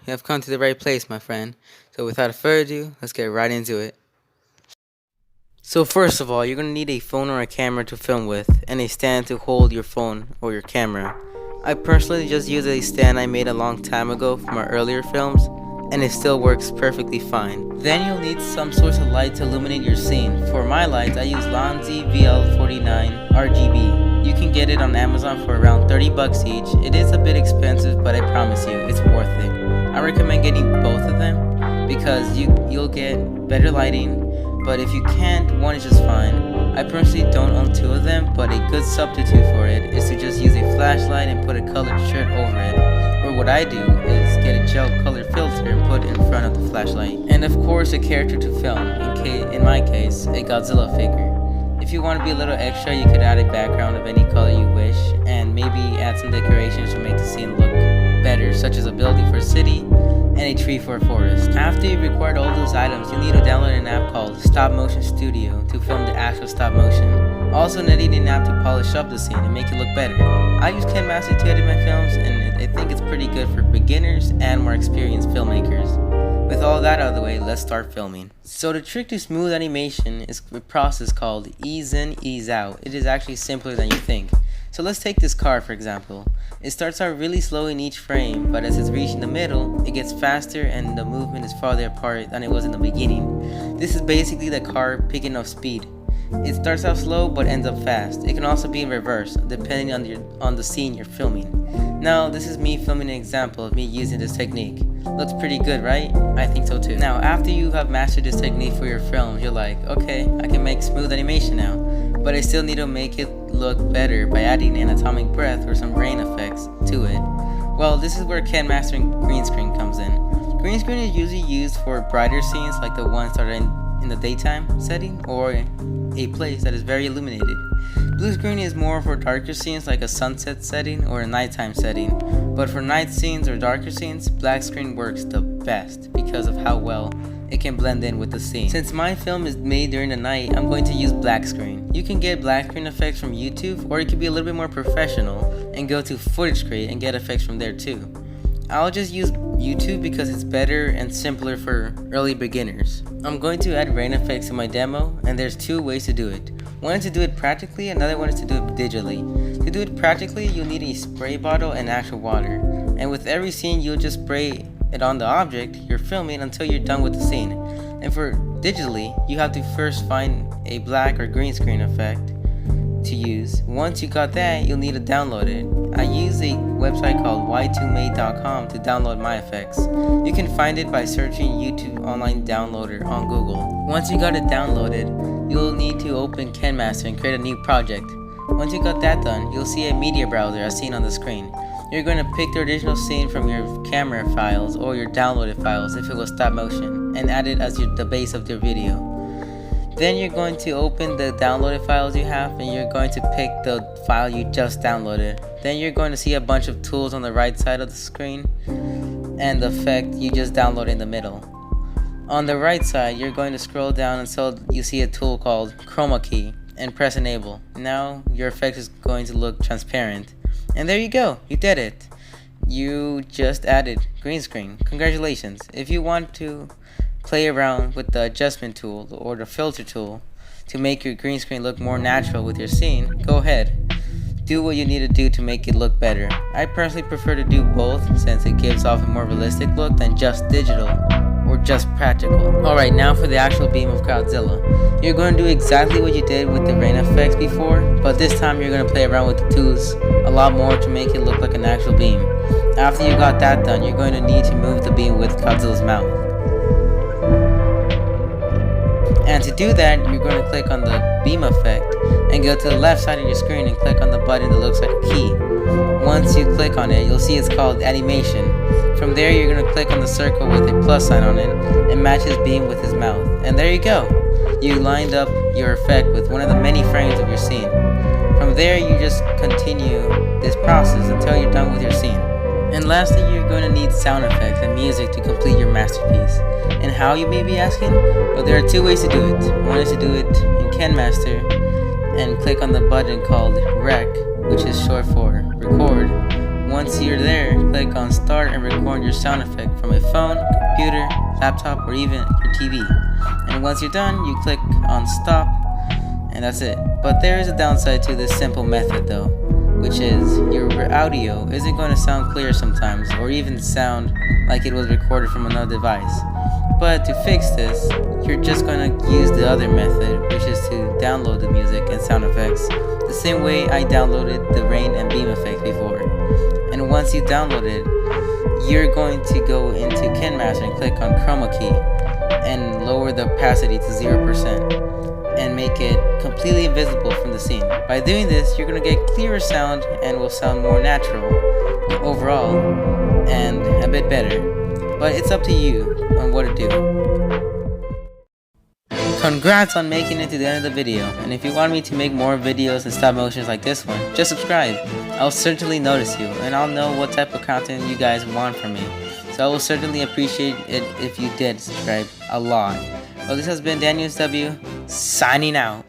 you have come to the right place, my friend. So without further ado, let's get right into it. So first of all, you're going to need a phone or a camera to film with, and a stand to hold your phone or your camera. I personally just use a stand I made a long time ago from my earlier films, and it still works perfectly fine. Then you'll need some source of light to illuminate your scene. For my lights, I use Ulanzi Vl 49 RGB. You can get it on Amazon for around 30 bucks each. It is a bit expensive, but I promise you, it's worth it. I recommend getting both of them because you'll get better lighting, but if you can't, one is just fine. I personally don't own two of them, but a good substitute for it is to just use a flashlight and put a colored shirt over it. Or what I do is get a gel color filter and put it in front of the flashlight. And of course a character to film, in my case, a Godzilla figure. If you want to be a little extra, you could add a background of any color you wish, and maybe add some decorations to make the scene look better, such as a building for a city and a tree for a forest. After you record all those items, you need to download an app called Stop Motion Studio to film the actual stop motion. Also need an app to polish up the scene and make it look better. I use KineMaster to edit my films, and I think it's pretty good for beginners and more experienced filmmakers. With all that out of the way, let's start filming. So the trick to smooth animation is a process called ease in, ease out. It is actually simpler than you think. So let's take this car for example. It starts out really slow in each frame, but as it's reaching the middle, it gets faster and the movement is farther apart than it was in the beginning. This is basically the car picking up speed. It starts out slow but ends up fast. It can also be in reverse, depending on the scene you're filming. Now, this is me filming an example of me using this technique. Looks pretty good, right? I think so too. Now, after you have mastered this technique for your film, you're like, okay, I can make smooth animation now, but I still need to make it look better by adding an atomic breath or some rain effects to it. Well, this is where KineMaster and green screen comes in. Green screen is usually used for brighter scenes like the ones that are in the daytime setting or a place that is very illuminated. Blue screen is more for darker scenes like a sunset setting or a nighttime setting, but for night scenes or darker scenes, black screen works the best because of how well it can blend in with the scene. Since my film is made during the night, I'm going to use black screen. You can get black screen effects from YouTube, or you can be a little bit more professional and go to Footage Crate and get effects from there too. I'll just use YouTube because it's better and simpler for early beginners. I'm going to add rain effects to my demo, and there's two ways to do it. One is to do it practically, another one is to do it digitally. To do it practically, you'll need a spray bottle and actual water. And with every scene, you'll just spray it on the object you're filming until you're done with the scene. And for digitally, you have to first find a black or green screen effect to use. Once you got that, you'll need to download it. I use a website called y2made.com to download my effects. You can find it by searching YouTube online downloader on Google. Once you got it downloaded, you'll need to open KineMaster and create a new project. Once you got that done, you'll see a media browser as seen on the screen. You're going to pick the original scene from your camera files or your downloaded files if it was stop motion and add it as the base of your video. Then you're going to open the downloaded files you have and you're going to pick the file you just downloaded. Then you're going to see a bunch of tools on the right side of the screen and the effect you just downloaded in the middle. On the right side, you're going to scroll down until you see a tool called chroma key and press enable. Now your effect is going to look transparent. And there you go, you did it. You just added green screen. Congratulations. If you want to play around with the adjustment tool or the filter tool to make your green screen look more natural with your scene, go ahead. Do what you need to do to make it look better. I personally prefer to do both since it gives off a more realistic look than just digital or just practical. Alright, now for the actual beam of Godzilla. You're going to do exactly what you did with the rain effects before, but this time you're going to play around with the tools a lot more to make it look like an actual beam. After you got that done, you're going to need to move the beam with Godzilla's mouth. And to do that, you're going to click on the beam effect and go to the left side of your screen and click on the button that looks like a key. Once you click on it, you'll see it's called animation. From there, you're going to click on the circle with a plus sign on it and match his beam with his mouth. And there you go. You lined up your effect with one of the many frames of your scene. From there, you just continue this process until you're done with your scene. And lastly, you're going to need sound effects and music to complete your masterpiece. And how, you may be asking? Well, there are two ways to do it. One is to do it in KineMaster and click on the button called Rec, which is short for record. Once you're there, click on start and record your sound effect from a phone, computer, laptop, or even your TV. And once you're done, you click on stop, and that's it. But there is a downside to this simple method though, which is your audio isn't going to sound clear sometimes, or even sound like it was recorded from another device. But to fix this, you're just going to use the other method, which is to download the music and sound effects the same way I downloaded the rain and beam effect before. And once you download it, you're going to go into KinMaster and click on chroma key and lower the opacity to 0% and make it completely invisible from the scene. By doing this, you're going to get clearer sound and will sound more natural overall and a bit better. But it's up to you on what to do. Congrats on making it to the end of the video, and if you want me to make more videos and stop motions like this one, just subscribe. I'll certainly notice you, and I'll know what type of content you guys want from me. So I will certainly appreciate it if you did subscribe a lot. Well, this has been Daniels W, signing out.